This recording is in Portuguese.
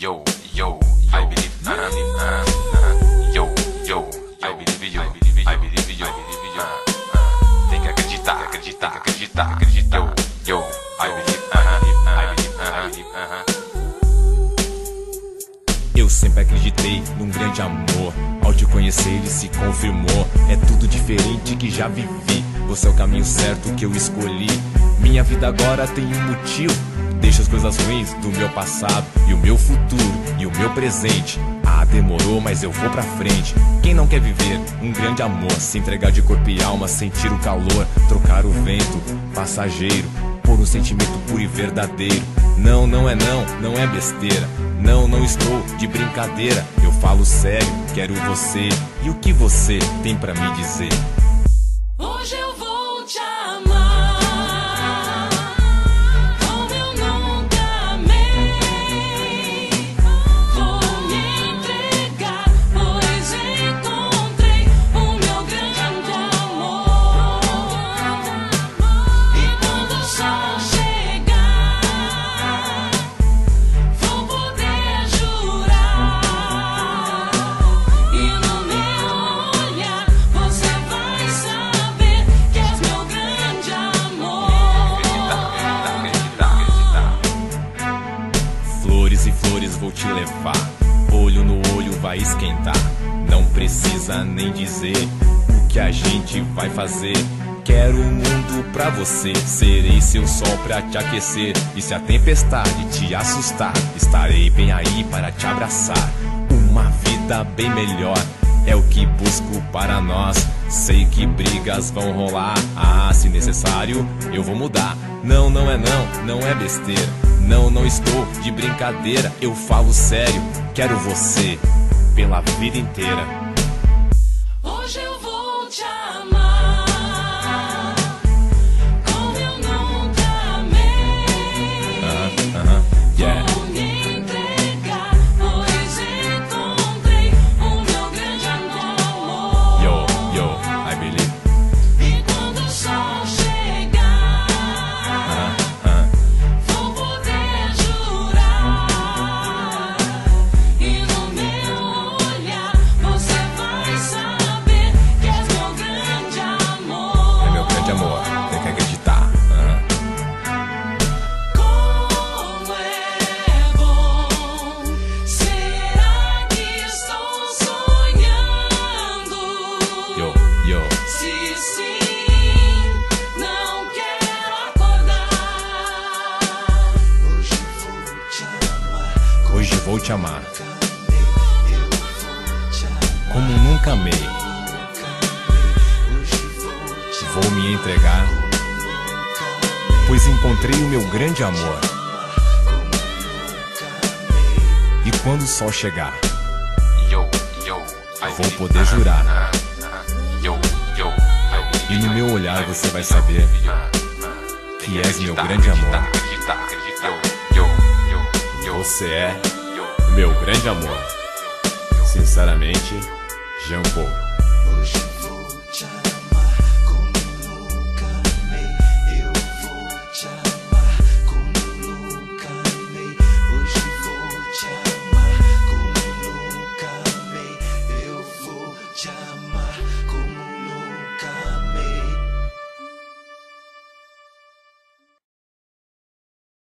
Yo, yo, I believe, yo, yo, I believe you, I believe you, tem que acreditar, acreditar, acreditar, acreditar. Yo, I believe, I believe. Eu sempre acreditei num grande amor. Ao te conhecer ele se confirmou. É tudo diferente que já vivi. Você é o caminho certo que eu escolhi. Minha vida agora tem um motivo. Deixa as coisas ruins do meu passado e o meu futuro e o meu presente. Ah, demorou, mas eu vou pra frente. Quem não quer viver um grande amor? Se entregar de corpo e alma, sentir o calor, trocar o vento, passageiro, por um sentimento puro e verdadeiro. Não, não é não, não é besteira. Não, não estou de brincadeira. Eu falo sério, quero você. E o que você tem pra me dizer? Hoje eu vou te amar como eu nunca amei. Vou me entregar, pois encontrei o meu grande amor. E quando o sol chegar, vou poder jurar. E no meu olhar você vai saber que és meu grande amor. Flores e flores vou te levar. Olho no olho vai esquentar. Não precisa nem dizer o que a gente vai fazer. Quero o mundo pra você. Serei seu sol pra te aquecer. E se a tempestade te assustar, estarei bem aí para te abraçar. Uma vida bem melhor é o que busco para nós. Sei que brigas vão rolar. Ah, se necessário, eu vou mudar. Não, não é não, não é besteira. Não, não estou de brincadeira. Eu falo sério, quero você pela vida inteira. Hoje eu vou te amar como eu nunca amei. Yeah. Vou me entregar, pois encontrei o meu grande amor. Yo, yo, I believe. E quando o sol chegar, vou poder jurar. E no meu olhar você vai saber que és meu grande amor. É meu grande amor, tem que acreditar. Como é bom, será que estou sonhando? Yo, yo. Se sim, não quero acordar. Hoje vou te amar como nunca amei. Vou me entregar, pois encontrei o meu grande amor. E quando o sol chegar, Yo, yo, I vou believe, poder jurar. Yo, yo, E no meu olhar você vai saber que és meu grande amor. acreditar, acreditar. Yo, yo, yo, Você é yo. o meu grande amor. Sinceramente, Jean Paul.